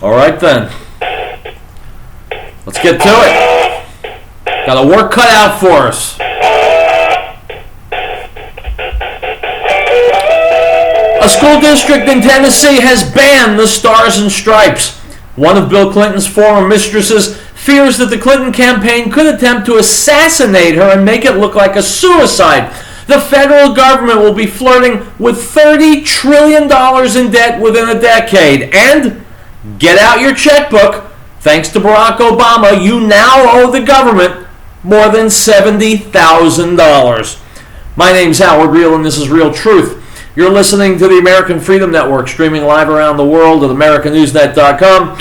All right then. Let's get to it. Got a work cut out for us. A school district in Tennessee has banned the Stars and Stripes. One of Bill Clinton's former mistresses fears that the Clinton campaign could attempt to assassinate her and make it look like a suicide. The federal government will be flirting with $30 trillion in debt within a decade. And get out your checkbook. Thanks to Barack Obama, you now owe the government more than $70,000. My name's Howard Riell, and this is Riell Truth. You're listening to the American Freedom Network, streaming live around the world at AmericanNewsNet.com,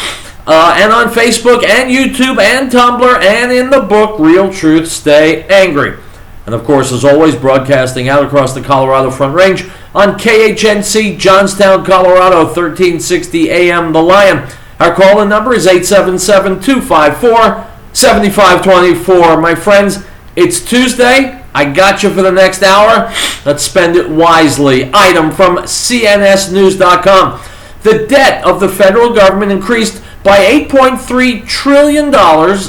and on Facebook and YouTube and Tumblr, and in the book, Riell Truth, Stay Angry. And of course, as always, broadcasting out across the Colorado Front Range on KHNC, Johnstown, Colorado, 1360 AM The Lion. Our call-in number is 877-254-7524. My friends, it's Tuesday. I got you for the next hour. Let's spend it wisely. Item from CNSnews.com. The debt of the federal government increased by $8.3 trillion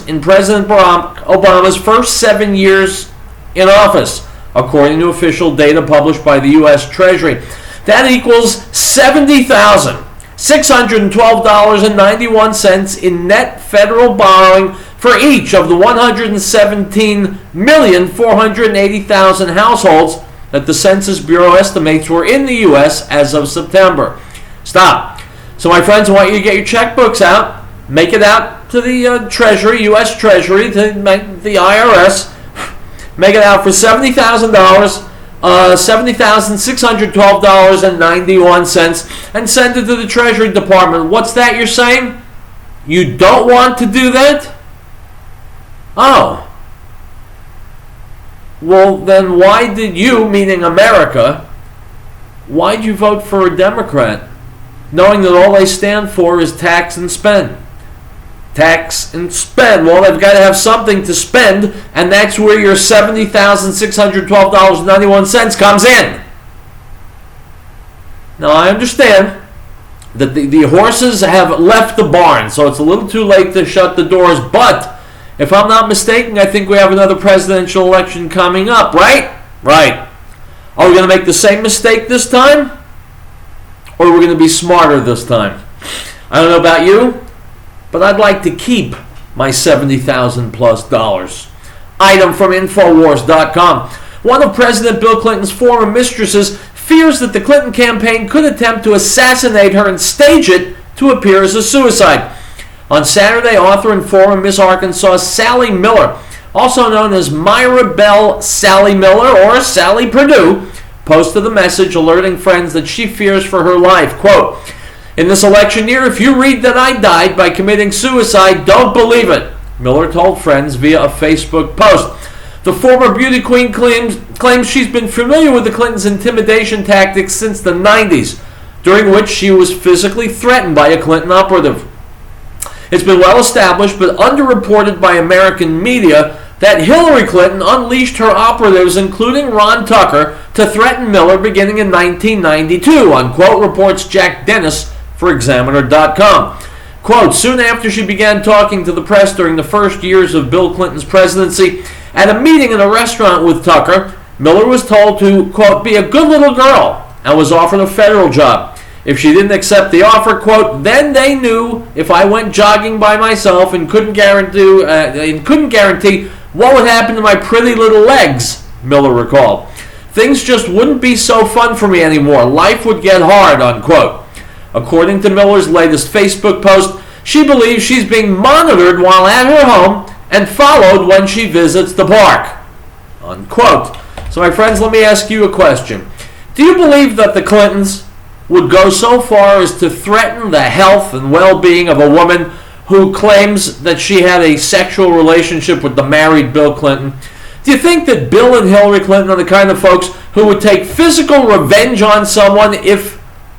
in President Barack Obama's first 7 years in office, according to official data published by the U.S. Treasury. That equals $70,612.91 in net federal borrowing for each of the 117,480,000 households that the Census Bureau estimates were in the U.S. as of September. Stop. So, my friends, I want you to get your checkbooks out, make it out to the Treasury, U.S. Treasury, to the IRS, make it out for $70,000, $70,612.91, and send it to the Treasury Department. What's that you're saying? You don't want to do that? Oh. Well, then why did you, meaning America, why'd you vote for a Democrat, knowing that all they stand for is tax and spend? Tax and spend. Well, they've got to have something to spend, and that's where your $70,612.91 comes in. Now, I understand that the horses have left the barn, so it's a little too late to shut the doors, but if I'm not mistaken, I think we have another presidential election coming up, right? Right. Are we going to make the same mistake this time? Or are we going to be smarter this time? I don't know about you, but I'd like to keep my $70,000 plus dollars. Item from Infowars.com. One of President Bill Clinton's former mistresses fears that the Clinton campaign could attempt to assassinate her and stage it to appear as a suicide. On Saturday, author and former Miss Arkansas Sally Miller, also known as Myra Bell Sally Miller or Sally Perdue, posted a message alerting friends that she fears for her life. Quote, "In this election year, if you read that I died by committing suicide, don't believe it," Miller told friends via a Facebook post. The former beauty queen claims she's been familiar with the Clintons' intimidation tactics since the 90s, during which she was physically threatened by a Clinton operative. It's been well established but underreported by American media that Hillary Clinton unleashed her operatives, including Ron Tucker, to threaten Miller beginning in 1992, unquote, reports Jack Dennis for Examiner.com. Quote, "Soon after she began talking to the press during the first years of Bill Clinton's presidency, at a meeting in a restaurant with Tucker, Miller was told to, quote, be a good little girl and was offered a federal job. If she didn't accept the offer, quote, then they knew if I went jogging by myself and couldn't guarantee what would happen to my pretty little legs," Miller recalled. "Things just wouldn't be so fun for me anymore. Life would get hard," unquote. According to Miller's latest Facebook post, she believes she's being monitored while at her home and followed when she visits the park, unquote. So, my friends, let me ask you a question. Do you believe that the Clintons would go so far as to threaten the health and well-being of a woman who claims that she had a sexual relationship with the married Bill Clinton? Do you think that Bill and Hillary Clinton are the kind of folks who would take physical revenge on someone if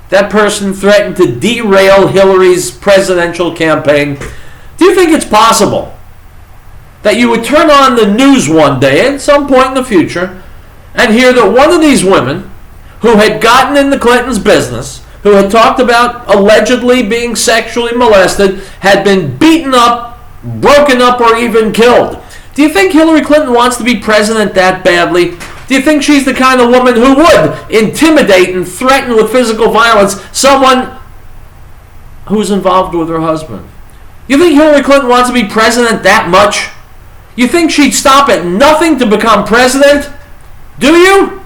that person threatened to derail Hillary's presidential campaign? Do you think it's possible that you would turn on the news one day at some point in the future and hear that one of these women who had gotten in the Clintons' business, who had talked about allegedly being sexually molested, had been beaten up, broken up, or even killed. Do you think Hillary Clinton wants to be president that badly? Do you think she's the kind of woman who would intimidate and threaten with physical violence someone who's involved with her husband? You think Hillary Clinton wants to be president that much? You think she'd stop at nothing to become president? Do you?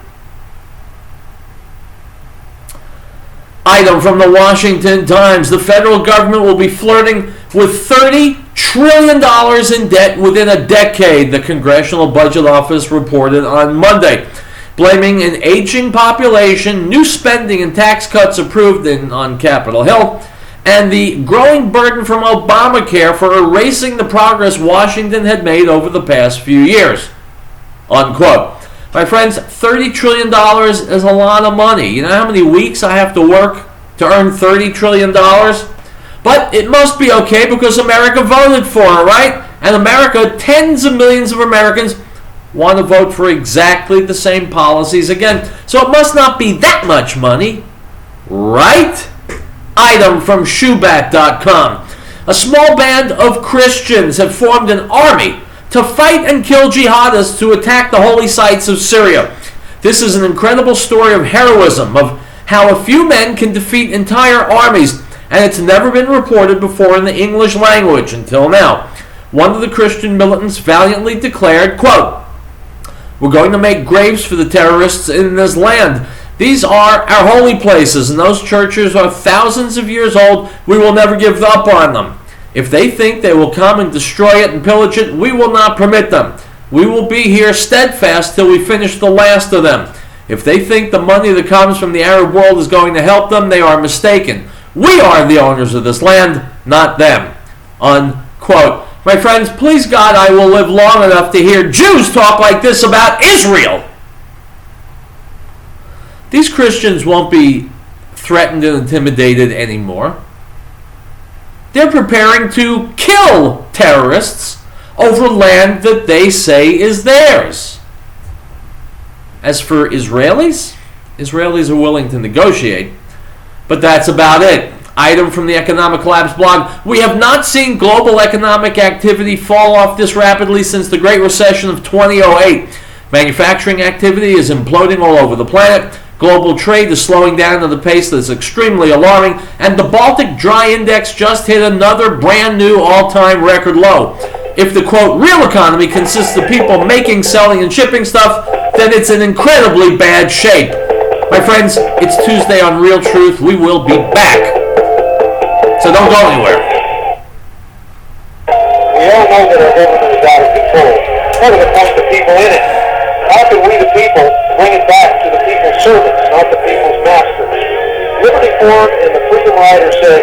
Item from the Washington Times. The federal government will be flirting with $30 trillion in debt within a decade, the Congressional Budget Office reported on Monday, blaming an aging population, new spending and tax cuts approved on Capitol Hill, and the growing burden from Obamacare for erasing the progress Washington had made over the past few years. Unquote. My friends, $30 trillion is a lot of money. You know how many weeks I have to work to earn $30 trillion? But it must be okay because America voted for it, right? And America, tens of millions of Americans, want to vote for exactly the same policies again. So it must not be that much money, right? Item from Shubat.com. A small band of Christians have formed an army to fight and kill jihadists who attack the holy sites of Syria. This is an incredible story of heroism, of how a few men can defeat entire armies, and it's never been reported before in the English language until now. One of the Christian militants valiantly declared, quote, "We're going to make graves for the terrorists in this land. These are our holy places, and those churches are thousands of years old. We will never give up on them. If they think they will come and destroy it and pillage it, we will not permit them. We will be here steadfast till we finish the last of them. If they think the money that comes from the Arab world is going to help them, they are mistaken. We are the owners of this land, not them." Unquote. My friends, please God, I will live long enough to hear Jews talk like this about Israel. These Christians won't be threatened and intimidated anymore. They're preparing to kill terrorists over land that they say is theirs. As for Israelis, Israelis are willing to negotiate, but that's about it. Item from the Economic Collapse blog. We have not seen global economic activity fall off this rapidly since the Great Recession of 2008. Manufacturing activity is imploding all over the planet. Global trade is slowing down at a pace that's extremely alarming, and the Baltic Dry Index just hit another brand new all-time record low. If the, quote, real economy consists of people making, selling, and shipping stuff, then it's in incredibly bad shape. My friends, it's Tuesday on Riell Truth. We will be back. So don't go anywhere. We all know that our government is out of control. What are the point the people in it? How can we, the people, bring it back to the people's servants, not the people's masters? Liberty Forum and the Freedom Rider says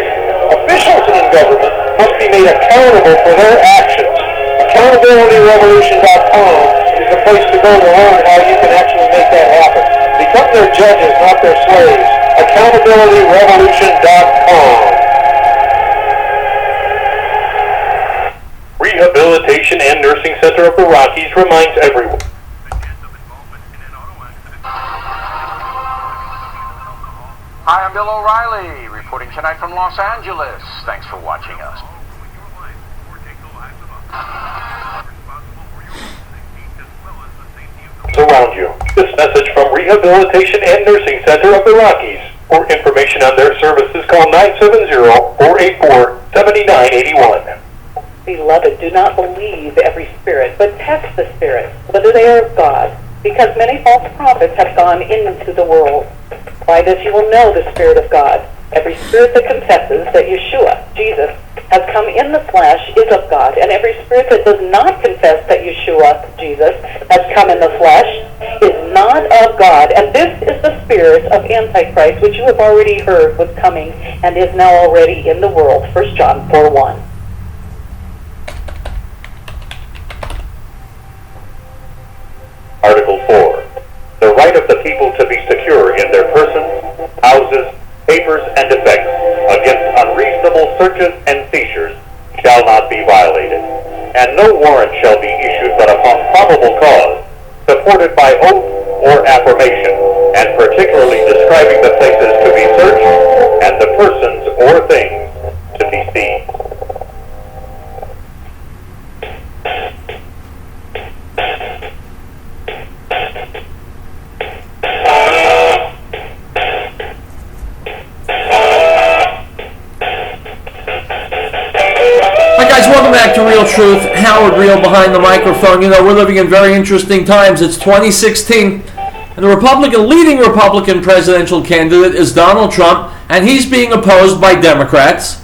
officials in government must be made accountable for their actions. Accountabilityrevolution.com is the place to go to learn how you can actually make that happen. Become their judges, not their slaves. Accountabilityrevolution.com. Rehabilitation and Nursing Center of the Rockies reminds everyone. Hi, I'm Bill O'Reilly, reporting tonight from Los Angeles. Thanks for watching us. Around you. This message from Rehabilitation and Nursing Center of the Rockies. For information on their services, call 970-484-7981. Beloved, do not believe every spirit, but test the spirits, whether they are of God, because many false prophets have gone into the world. By this you will know the Spirit of God. Every spirit that confesses that Yeshua, Jesus, has come in the flesh is of God, and every spirit that does not confess that Yeshua, Jesus, has come in the flesh is not of God. And this is the spirit of Antichrist, which you have already heard was coming and is now already in the world. 1 John 4:1. Article 4. The right of the people to be secure in their persons, houses, papers, and effects against unreasonable searches and seizures shall not be violated, and no warrant shall be issued but upon probable cause, supported by oath or affirmation, and particularly describing the places to be searched to Riell Truth. Howard Riell behind the microphone. You know, we're living in very interesting times. It's 2016, and the leading Republican presidential candidate is Donald Trump, and he's being opposed by Democrats,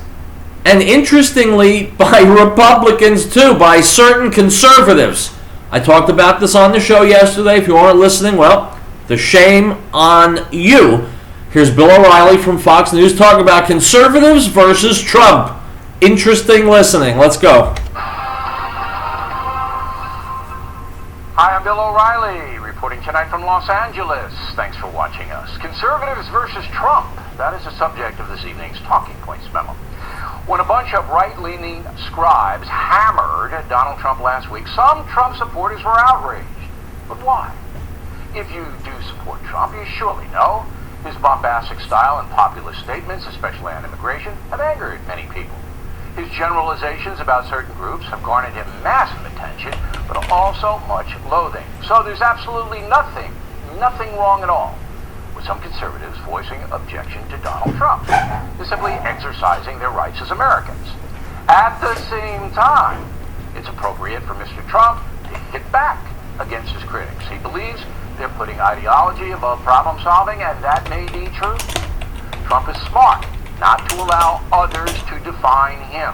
and interestingly, by Republicans too, by certain conservatives. I talked about this on the show yesterday. If you weren't listening, well, the shame on you. Here's Bill O'Reilly from Fox News talking about conservatives versus Trump. Interesting listening. Let's go. Hi, I'm Bill O'Reilly, reporting tonight from Los Angeles. Thanks for watching us. Conservatives versus Trump. That is the subject of this evening's Talking Points memo. When a bunch of right-leaning scribes hammered Donald Trump last week, some Trump supporters were outraged. But why? If you do support Trump, you surely know his bombastic style and populist statements, especially on immigration, have angered many people. His generalizations about certain groups have garnered him massive attention, but also much loathing. So there's absolutely nothing wrong at all with some conservatives voicing objection to Donald Trump. They're simply exercising their rights as Americans. At the same time, it's appropriate for Mr. Trump to hit back against his critics. He believes they're putting ideology above problem solving, and that may be true. Trump is smart not to allow others to define him,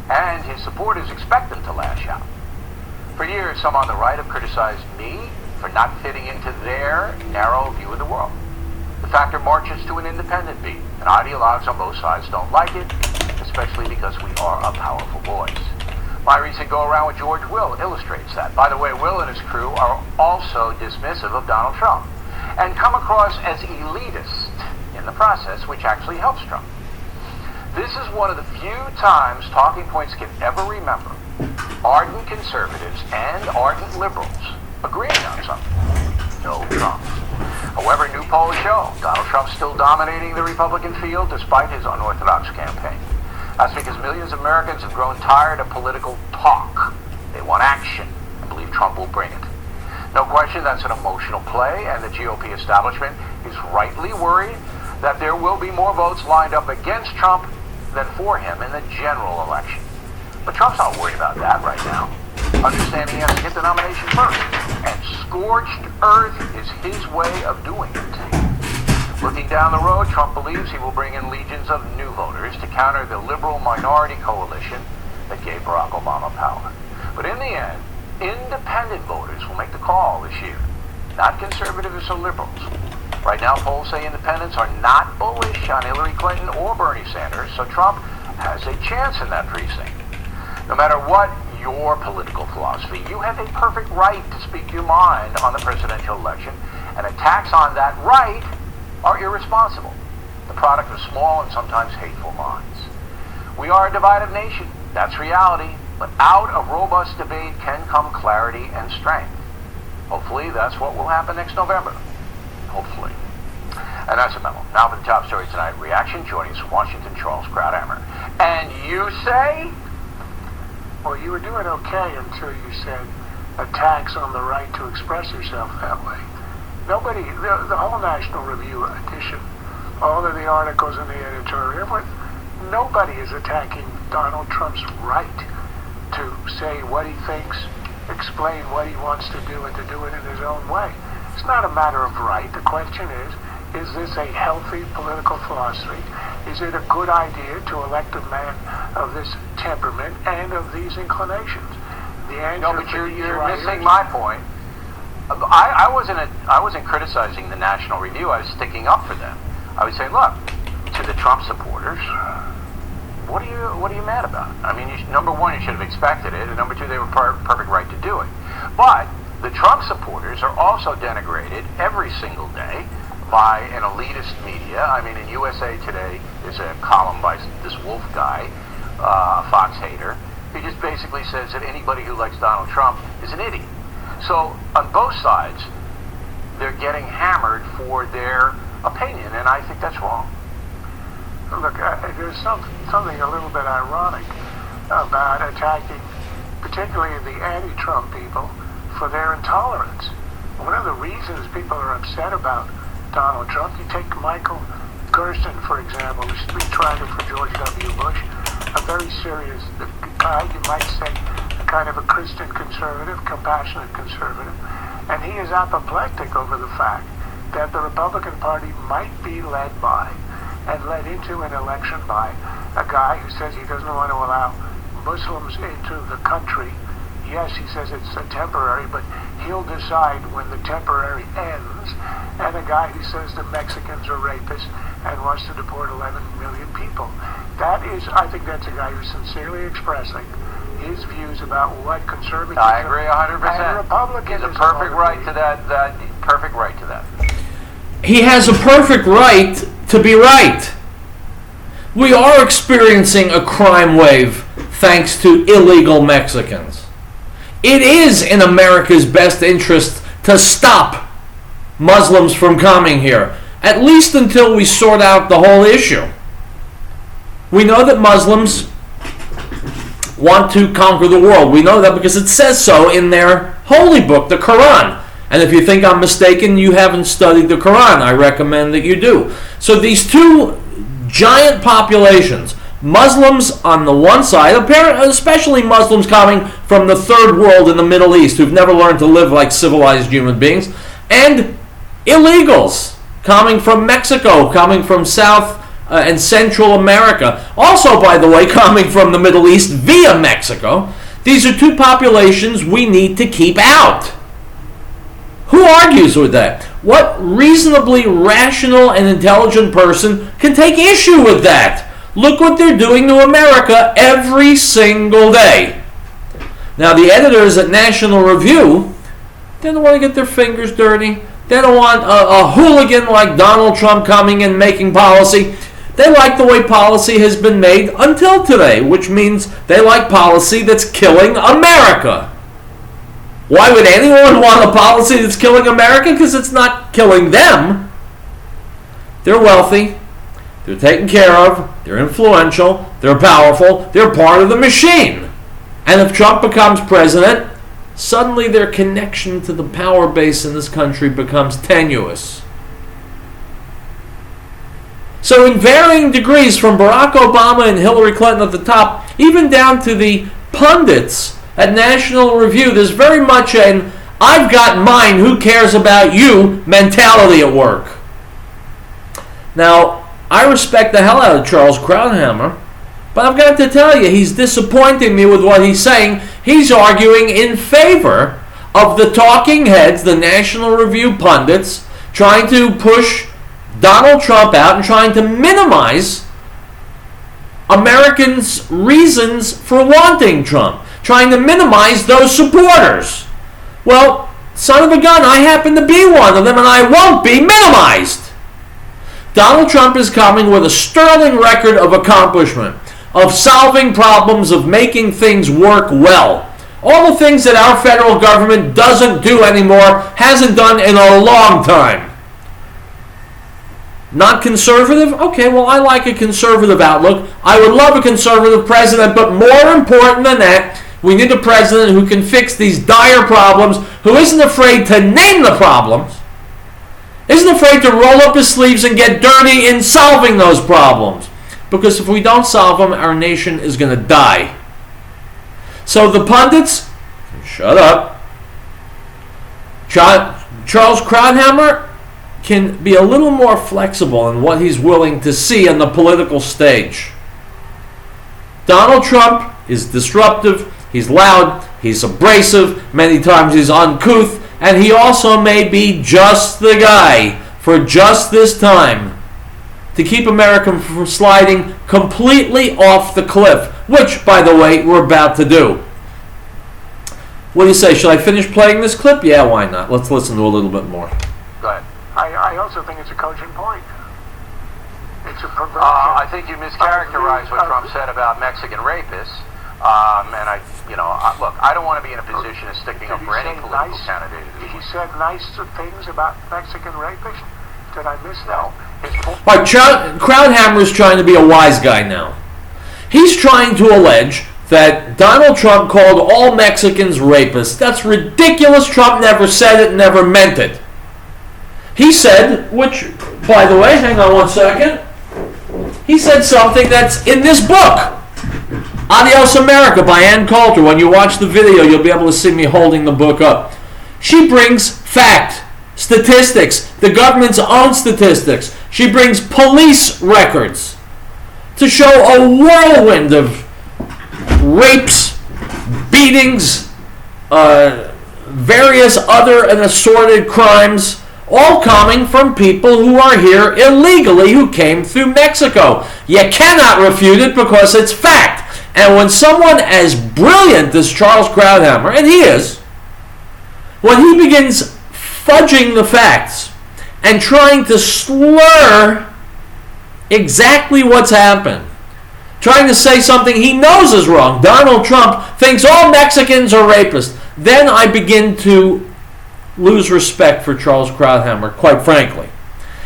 and his supporters expect him to lash out. For years, some on the right have criticized me for not fitting into their narrow view of the world. The factor marches to an independent beat, and ideologues on both sides don't like it, especially because we are a powerful voice. My recent go-around with George Will illustrates that. By the way, Will and his crew are also dismissive of Donald Trump and come across as elitist in the process, which actually helps Trump. This is one of the few times Talking Points can ever remember ardent conservatives and ardent liberals agreeing on something. No Trump. However, new polls show Donald Trump's still dominating the Republican field despite his unorthodox campaign. That's because millions of Americans have grown tired of political talk. They want action and believe Trump will bring it. No question that's an emotional play, and the GOP establishment is rightly worried that there will be more votes lined up against Trump than for him in the general election. But Trump's not worried about that right now, understanding he has to get the nomination first, and scorched earth is his way of doing it. Looking down the road, Trump believes he will bring in legions of new voters to counter the liberal minority coalition that gave Barack Obama power. But in the end, independent voters will make the call this year, not conservatives or liberals. Right now, polls say independents are not bullish on Hillary Clinton or Bernie Sanders, so Trump has a chance in that precinct. No matter what your political philosophy, you have a perfect right to speak your mind on the presidential election, and attacks on that right are irresponsible, the product of small and sometimes hateful minds. We are a divided nation, that's reality, but out of robust debate can come clarity and strength. Hopefully that's what will happen next November. Hopefully. And that's a memo. Now for the top story tonight. Reaction joining us from Washington, Charles Krauthammer. And you say? Well, you were doing okay until you said attacks on the right to express yourself that way. Nobody, the whole National Review edition, all of the articles in the editorial, nobody is attacking Donald Trump's right to say what he thinks, explain what he wants to do, and to do it in his own way. It's not a matter of right. The question is this a healthy political philosophy? Is it a good idea to elect a man of this temperament and of these inclinations? The answer. No, but you're missing my point. I wasn't criticizing the National Review. I was sticking up for them. I would say, look, to the Trump supporters, what are you mad about? I mean, number one, you should have expected it, and number two, they were perfect right to do it. But the Trump supporters are also denigrated every single day by an elitist media. I mean, in USA Today, there's a column by this Wolf guy, a Fox hater. He just basically says that anybody who likes Donald Trump is an idiot. So on both sides, they're getting hammered for their opinion, and I think that's wrong. Look, there's something a little bit ironic about attacking particularly the anti-Trump people for their intolerance. One of the reasons people are upset about Donald Trump, you take Michael Gersten, for example, who speechwriter for George W. Bush, a very serious you might say, a kind of a Christian conservative, compassionate conservative, and he is apoplectic over the fact that the Republican Party might be led by and led into an election by a guy who says he doesn't want to allow Muslims into the country. Yes, he says it's a temporary, but he'll decide when the temporary ends. And a guy who says the Mexicans are rapists and wants to deport 11 million people. That is, I think that's a guy who's sincerely expressing his views about what conservatism I agree 100%. and Republicanism. He's a perfect right to that. Perfect right to that. He has a perfect right to be right. We are experiencing a crime wave thanks to illegal Mexicans. It is in America's best interest to stop Muslims from coming here, at least until we sort out the whole issue. We know that Muslims want to conquer the world. We know that because it says so in their holy book, the Quran. And if you think I'm mistaken, you haven't studied the Quran. I recommend that you do. So these two giant populations, Muslims on the one side, especially Muslims coming from the third world in the Middle East who've never learned to live like civilized human beings, and illegals coming from Mexico, coming from South and Central America, also, by the way, coming from the Middle East via Mexico. These are two populations we need to keep out. Who argues with that? What reasonably rational and intelligent person can take issue with that? Look what they're doing to America every single day. Now, the editors at National Review, they don't want to get their fingers dirty. They don't want a hooligan like Donald Trump coming and making policy. They like the way policy has been made until today, which means they like policy that's killing America. Why would anyone want a policy that's killing America? Because it's not killing them. They're wealthy. They're taken care of. They're influential. They're powerful. They're part of the machine. And if Trump becomes president, suddenly their connection to the power base in this country becomes tenuous. So in varying degrees, from Barack Obama and Hillary Clinton at the top, even down to the pundits at National Review, there's very much an I've got mine, who cares about you mentality at work. Now, I respect the hell out of Charles Krauthammer, but I've got to tell you, he's disappointing me with what he's saying. He's arguing in favor of the talking heads, the National Review pundits, trying to push Donald Trump out and trying to minimize Americans' reasons for wanting Trump, trying to minimize those supporters. Well, son of a gun, I happen to be one of them, and I won't be minimized. Donald Trump is coming with a sterling record of accomplishment, of solving problems, of making things work well. All the things that our federal government doesn't do anymore, hasn't done in a long time. Not conservative? Okay, well, I like a conservative outlook. I would love a conservative president, but more important than that, we need a president who can fix these dire problems, who isn't afraid to name the problems, isn't afraid to roll up his sleeves and get dirty in solving those problems. Because if we don't solve them, our nation is going to die. So the pundits, shut up. Charles Krauthammer can be a little more flexible in what he's willing to see on the political stage. Donald Trump is disruptive, he's loud, he's abrasive, many times he's uncouth, and he also may be just the guy for just this time to keep America from sliding completely off the cliff, which, by the way, we're about to do. What do you say? Should I finish playing this clip? Yeah, why not? Let's listen to a little bit more. Go ahead. I also think it's a cogent point. It's a perversion. I think you mischaracterized what Trump said about Mexican rapists. And look, I don't want to be in a position of sticking up for any political candidate. He said nice things about Mexican rapists? Did I miss that? All right, Krauthammer is trying to be a wise guy now. He's trying to allege that Donald Trump called all Mexicans rapists. That's ridiculous. Trump never said it, never meant it. He said, which, by the way, hang on one second. He said something that's in this book. Adios America by Ann Coulter. When you watch the video, you'll be able to see me holding the book up. She brings fact, statistics, the government's own statistics. She brings police records to show a whirlwind of rapes, beatings, various other and assorted crimes, all coming from people who are here illegally, who came through Mexico. You cannot refute it because it's fact. And when someone as brilliant as Charles Krauthammer, and he is, when he begins fudging the facts and trying to slur exactly what's happened, trying to say something he knows is wrong, Donald Trump thinks all Mexicans are rapists, then I begin to lose respect for Charles Krauthammer, quite frankly.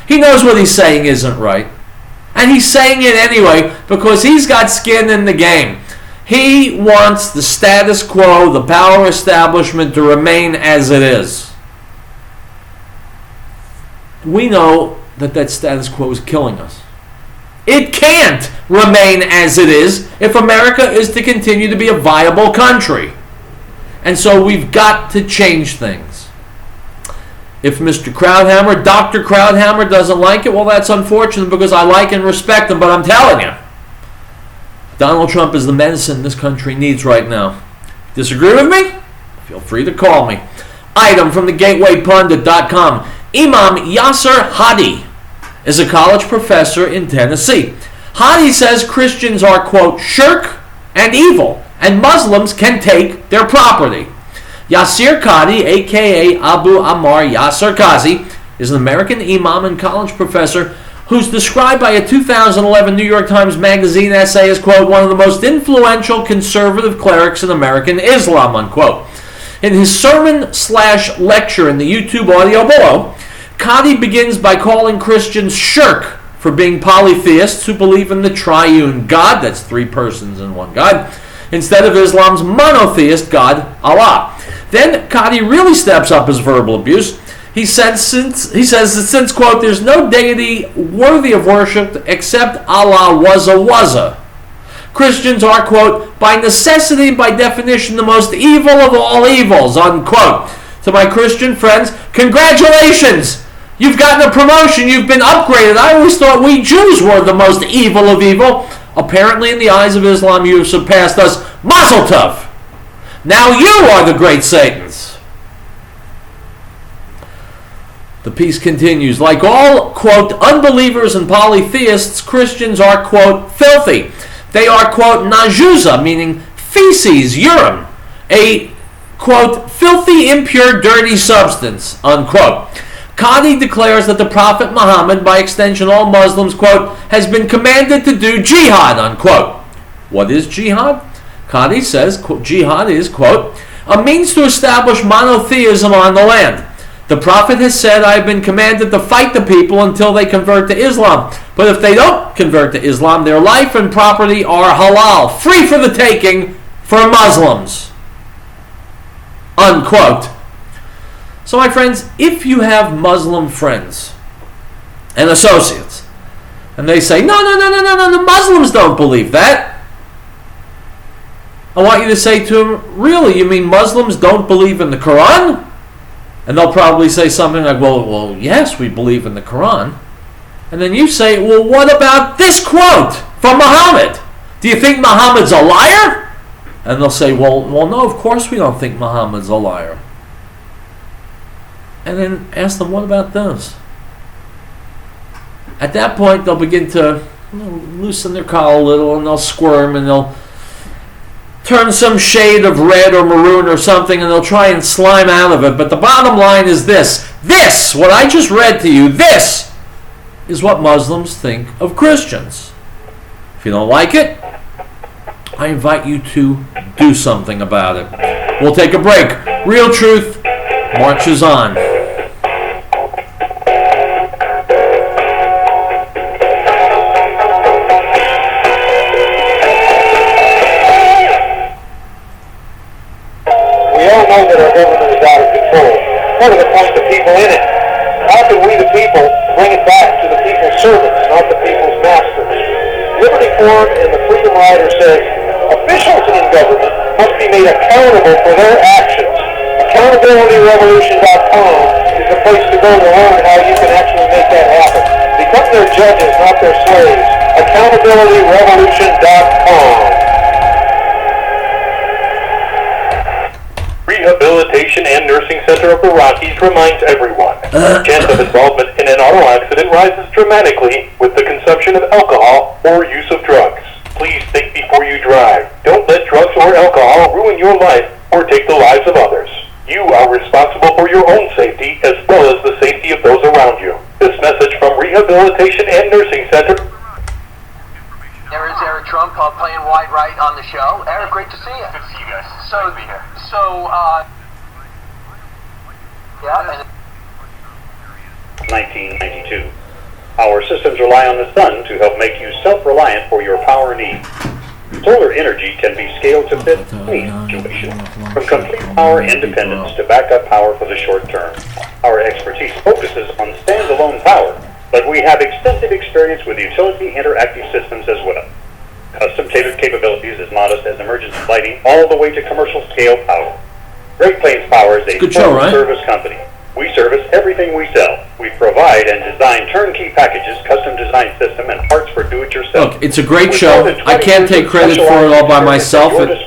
He knows what he's saying isn't right. And he's saying it anyway because he's got skin in the game. He wants the status quo, the power establishment, to remain as it is. We know that status quo is killing us. It can't remain as it is if America is to continue to be a viable country. And so we've got to change things. If Mr. Krauthammer, Dr. Krauthammer, doesn't like it, well, that's unfortunate because I like and respect him, but I'm telling you, Donald Trump is the medicine this country needs right now. Disagree with me? Feel free to call me. Item from thegatewaypundit.com. Imam Yasser Hadi is a college professor in Tennessee. Hadi says Christians are, quote, shirk and evil, and Muslims can take their property. Yasser Qadi, a.k.a. Abu Ammar Yasser Qazi, is an American imam and college professor who's described by a 2011 New York Times Magazine essay as, quote, one of the most influential conservative clerics in American Islam, unquote. In his sermon/lecture in the YouTube audio below, Qadi begins by calling Christians shirk for being polytheists who believe in the triune God, that's three persons in one God, instead of Islam's monotheist God, Allah. Then Qadi really steps up his verbal abuse. He says that since, quote, there's no deity worthy of worship except Allah was. Christians are, quote, by necessity and by definition the most evil of all evils, unquote. To my Christian friends, congratulations! You've gotten a promotion, you've been upgraded. I always thought we Jews were the most evil of evil. Apparently in the eyes of Islam you have surpassed us. Mazel tov! Now you are the great Satans. The piece continues. Like all, quote, unbelievers and polytheists, Christians are, quote, filthy. They are, quote, najuza, meaning feces, urine, a, quote, filthy, impure, dirty substance, unquote. Qadi declares that the Prophet Muhammad, by extension all Muslims, quote, has been commanded to do jihad, unquote. What is jihad? Qadi says, quote, jihad is, quote, a means to establish monotheism on the land. The Prophet has said, I have been commanded to fight the people until they convert to Islam. But if they don't convert to Islam, their life and property are halal, free for the taking for Muslims. Unquote. So my friends, if you have Muslim friends and associates, and they say, no, the Muslims don't believe that, I want you to say to them, really, you mean Muslims don't believe in the Quran? And they'll probably say something like, well, yes, we believe in the Quran. And then you say, well, what about this quote from Muhammad? Do you think Muhammad's a liar? And they'll say, well, no, of course we don't think Muhammad's a liar. And then ask them, what about this? At that point, they'll begin to loosen their collar a little, and they'll squirm, and they'll turn some shade of red or maroon or something, and they'll try and slime out of it. But the bottom line is this, what I just read to you, this is what Muslims think of Christians. If you don't like it, I invite you to do something about it. We'll take a break. Riell Truth marches on. Know that our government is out of control. What are the points of people in it? How can we, the people, bring it back to the people's servants, not the people's masters? Liberty Forum and the Freedom Rider says a Officials in government must be made accountable for their actions. AccountabilityRevolution.com is the place to go to learn how you can actually make that happen. Become their judges, not their slaves. AccountabilityRevolution.com. Rehabilitation and Nursing Center of the Rockies reminds everyone. Chance of involvement in an auto accident rises dramatically with the consumption of alcohol or use of drugs. Please think before you drive. Don't let drugs or alcohol ruin your life or take the lives of others. You are responsible for your own safety as well as the safety of those around you. This message from Rehabilitation and Nursing Center. There is Eric Trump playing wide right on the show. Eric, great to see you. Good to see you guys. So, Great to be here. Yeah. 1992. Our systems rely on the sun to help make you self-reliant for your power needs. Solar energy can be scaled to fit any situation, from complete power independence to backup power for the short term. Our expertise focuses on standalone power, but we have extensive experience with utility interactive systems as well. Custom-tailored capabilities as modest as emergency lighting all the way to commercial-scale power. Great Plains Power is a full-service company. We service everything we sell. We provide and design turnkey packages, custom design system, and parts for do-it-yourself. Look, it's a great show. I can't take credit for it all by myself. Let us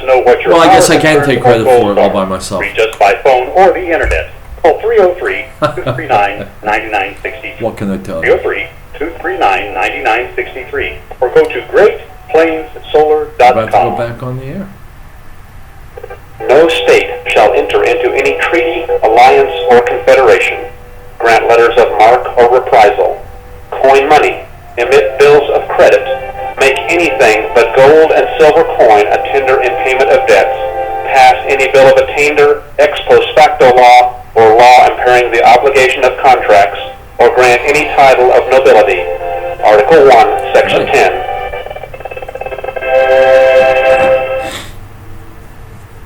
know what your Well, I guess I can take credit for it all by myself. Reach us by phone or the internet. Call 303-239-9963. What can I tell you? 303-239-9963. Or go to greatplainssolar.com. About to go back on the air. No state shall enter into any treaty, alliance, or confederation, grant letters of marque or reprisal, coin money, emit bills of credit, make anything but gold and silver coin a tender in payment of debts, pass any bill of attainder, ex post facto law, or law impairing the obligation of contracts, or grant any title of nobility. Article 1, Section 10.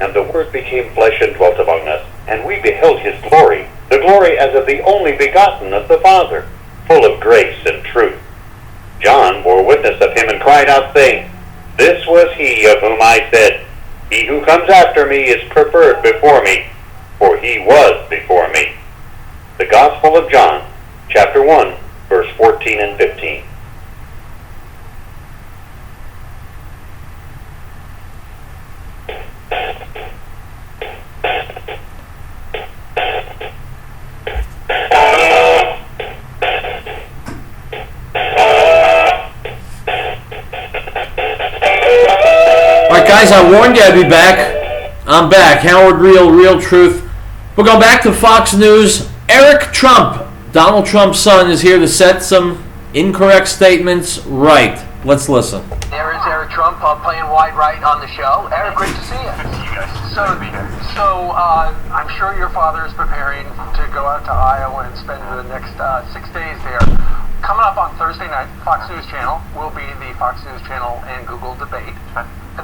And the Word became flesh and dwelt among us, and we beheld his glory, the glory as of the only begotten of the Father, full of grace and truth. John bore witness of him and cried out, saying, This was he of whom I said, He who comes after me is preferred before me, for he was before me. The Gospel of John, chapter 1, verse 14 and 15. Guys, I warned you I'd be back. I'm back. Howard Riell Truth. We're going back to Fox News. Eric Trump, Donald Trump's son, is here to set some incorrect statements right. Let's listen. There is Eric Trump playing wide right on the show. Eric, great to see you. Good to see you guys. So, Good to be here. I'm sure your father is preparing to go out to Iowa and spend the next 6 days there. Coming up on Thursday night, Fox News Channel will be the Fox News Channel and Google debate.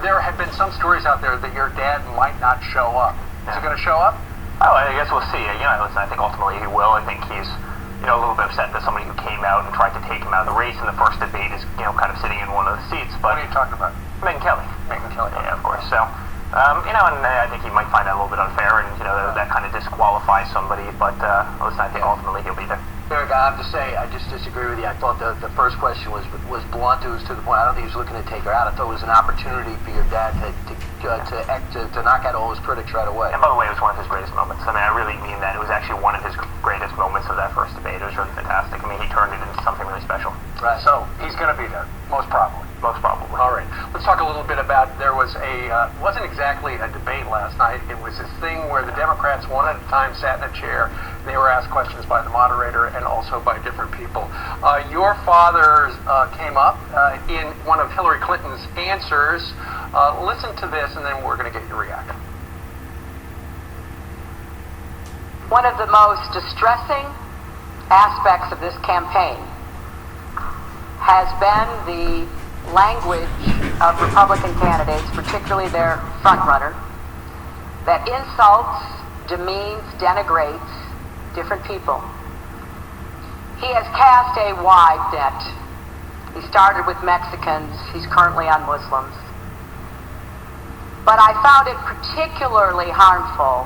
There have been some stories out there that your dad might not show up. Is he going to show up? Oh, I guess we'll see. Listen, I think ultimately he will. I think he's, a little bit upset that somebody who came out and tried to take him out of the race in the first debate is, kind of sitting in one of the seats. But What are you talking about? Megyn Kelly. Yeah, of course. So, and I think he might find that a little bit unfair, and that kind of disqualifies somebody. But listen, I think ultimately he'll be there. Eric, I have to say, I just disagree with you. I thought the first question was blunt. It was to the point. I don't think he was looking to take her out. I thought it was an opportunity for your dad to knock out all his critics right away. And by the way, it was one of his greatest moments. I mean, I really mean that. It was actually one of his greatest moments of that first debate. It was really fantastic. I mean, he turned it into something really special. Right. So he's going to be there, most probably. Most probably. All right. Let's talk a little bit about, there was wasn't exactly a debate last night. It was this thing where the Democrats one at a time sat in a chair. They were asked questions by the moderator and also by different people. Your father came up in one of Hillary Clinton's answers. Listen to this and then we're going to get your reaction. One of the most distressing aspects of this campaign has been the language of Republican candidates, particularly their frontrunner, that insults, demeans, denigrates different people. He has cast a wide net. He started with Mexicans. He's currently on Muslims. But I found it particularly harmful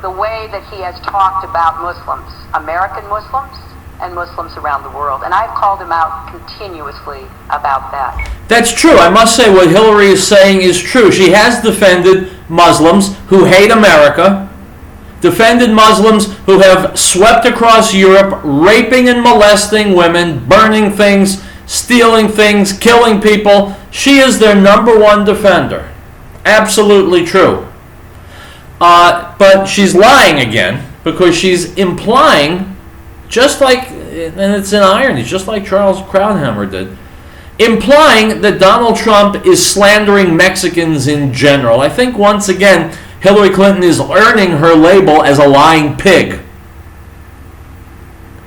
the way that he has talked about Muslims, American Muslims, and Muslims around the world. And I've called him out continuously about that. That's true. I must say what Hillary is saying is true. She has defended Muslims who hate America, defended Muslims who have swept across Europe, raping and molesting women, burning things, stealing things, killing people. She is their number one defender. Absolutely true. But she's lying again because she's implying, just like, and it's an irony, just like Charles Krauthammer did, implying that Donald Trump is slandering Mexicans in general. I think once again, Hillary Clinton is earning her label as a lying pig.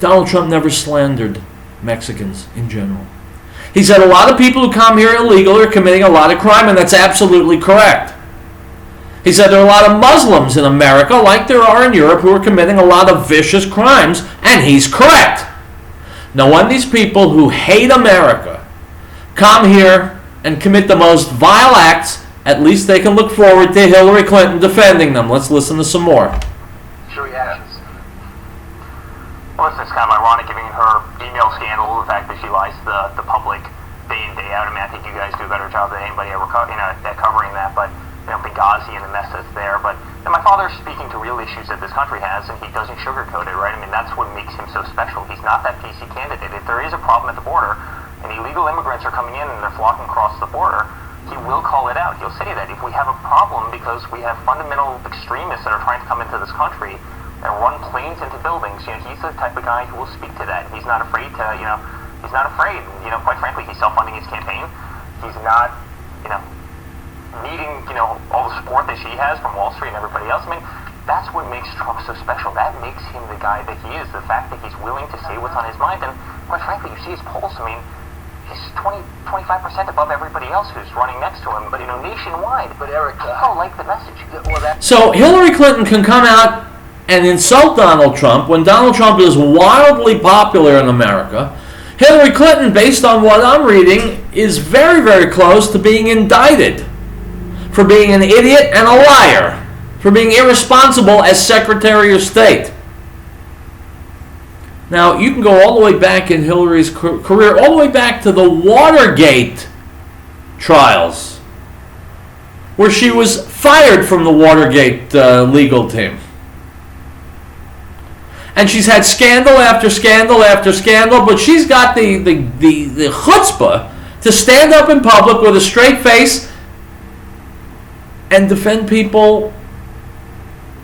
Donald Trump never slandered Mexicans in general. He said a lot of people who come here illegally are committing a lot of crime, and that's absolutely correct. He said there are a lot of Muslims in America, like there are in Europe, who are committing a lot of vicious crimes, and he's correct. Now, when these people who hate America come here and commit the most vile acts, at least they can look forward to Hillary Clinton defending them. Let's listen to some more. Your reactions. Well, it's kind of ironic given her email scandal, the fact that she lies to the public day in, day out. I mean, I think you guys do a better job than anybody ever at covering that. But Benghazi and the mess that's there. But my father's speaking to real issues that this country has, and he doesn't sugarcoat it, right? I mean, that's what makes him so special. He's not that PC candidate. If there is a problem at the border, and illegal immigrants are coming in and they're flocking across the border, he will call it out. He'll say that if we have a problem because we have fundamental extremists that are trying to come into this country and run planes into buildings, he's the type of guy who will speak to that. He's not afraid to, he's not afraid. Quite frankly, he's self-funding his campaign. He's not, needing, all the support that she has from Wall Street and everybody else. I mean, that's what makes Trump so special. That makes him the guy that he is. The fact that he's willing to say what's on his mind. And quite frankly, you see his polls. I mean, he's 25% above everybody else who's running next to him. But, nationwide. But Eric, people like the message. So Hillary Clinton can come out and insult Donald Trump when Donald Trump is wildly popular in America. Hillary Clinton, based on what I'm reading, is very, very close to being indicted for being an idiot and a liar, for being irresponsible as Secretary of State. Now, you can go all the way back in Hillary's career, all the way back to the Watergate trials, where she was fired from the Watergate legal team. And she's had scandal after scandal after scandal, but she's got the chutzpah to stand up in public with a straight face and defend people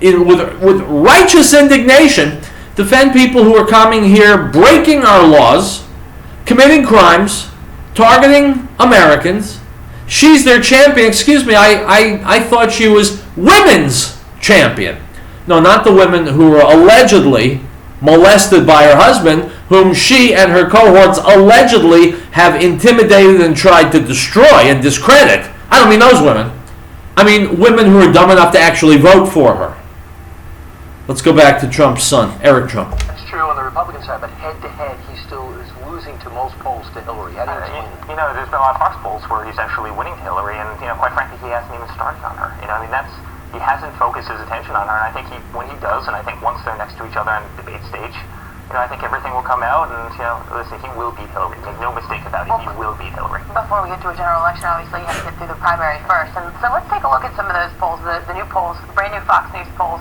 with righteous indignation, defend people who are coming here, breaking our laws, committing crimes, targeting Americans. She's their champion. Excuse me, I thought she was women's champion. No, not the women who were allegedly molested by her husband, whom she and her cohorts allegedly have intimidated and tried to destroy and discredit. I don't mean those women. I mean women who are dumb enough to actually vote for her. Let's go back to Trump's son, Eric Trump. That's true on the Republican side, but head-to-head, he still is losing to most polls to Hillary. How do you explain that? There's been a lot of Fox polls where he's actually winning Hillary, and, quite frankly, he hasn't even started on her. He hasn't focused his attention on her, and I think when he does, and I think once they're next to each other on the debate stage, I think everything will come out, and, listen, he will beat Hillary. Make no mistake about it, he will beat Hillary. Before we get to a general election, obviously, you have to get through the primary first. And so let's take a look at some of those polls, the new polls, brand new Fox News polls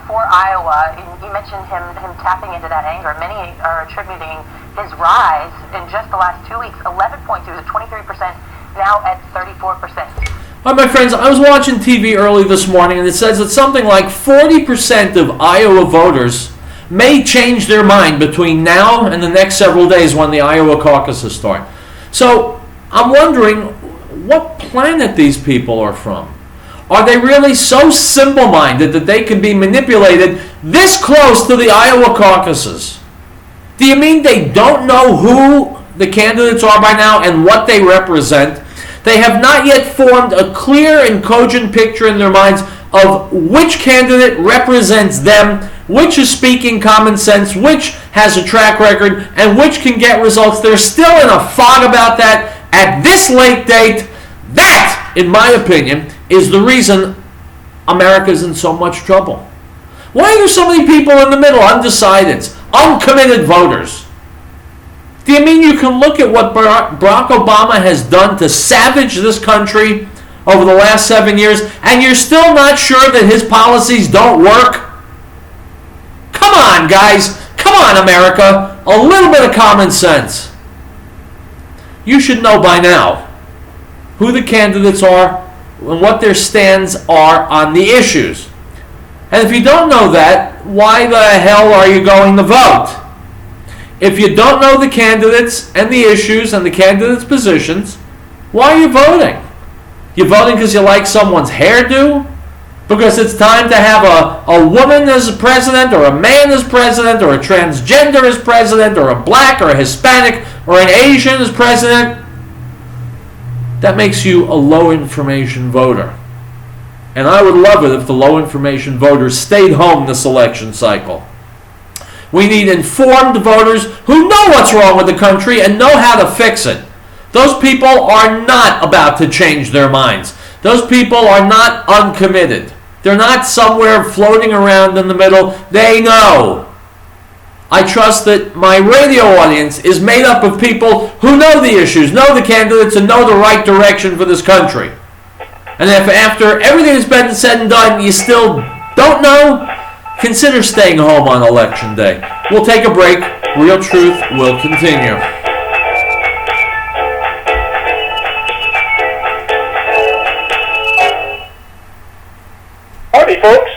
for Iowa. You mentioned him tapping into that anger. Many are attributing his rise in just the last 2 weeks, 11 points, he was at 23%, now at 34%. All right, my friends, I was watching TV early this morning, and it says that something like 40% of Iowa voters may change their mind between now and the next several days when the Iowa caucuses start. So I'm wondering what planet these people are from. Are they really so simple-minded that they can be manipulated this close to the Iowa caucuses? Do you mean they don't know who the candidates are by now and what they represent? They have not yet formed a clear and cogent picture in their minds of which candidate represents them, which is speaking common sense, which has a track record, and which can get results. They're still in a fog about that at this late date. That in my opinion, is the reason America's in so much trouble. Why are there so many people in the middle, undecideds, uncommitted voters? Do you mean you can look at what Barack Obama has done to savage this country over the last 7 years, and you're still not sure that his policies don't work? Come on, guys. Come on, America. A little bit of common sense. You should know by now who the candidates are and what their stands are on the issues. And if you don't know that, why the hell are you going to vote? If you don't know the candidates and the issues and the candidates' positions, why are you voting? You're voting because you like someone's hairdo? Because it's time to have a woman as president, or a man as president, or a transgender as president, or a black or a Hispanic or an Asian as president? That makes you a low information voter. And I would love it if the low information voters stayed home this election cycle. We need informed voters who know what's wrong with the country and know how to fix it. Those people are not about to change their minds. Those people are not uncommitted. They're not somewhere floating around in the middle. They know. I trust that my radio audience is made up of people who know the issues, know the candidates, and know the right direction for this country. And if after everything has been said and done, you still don't know, consider staying home on Election Day. We'll take a break. Riell Truth will continue. Howdy, folks.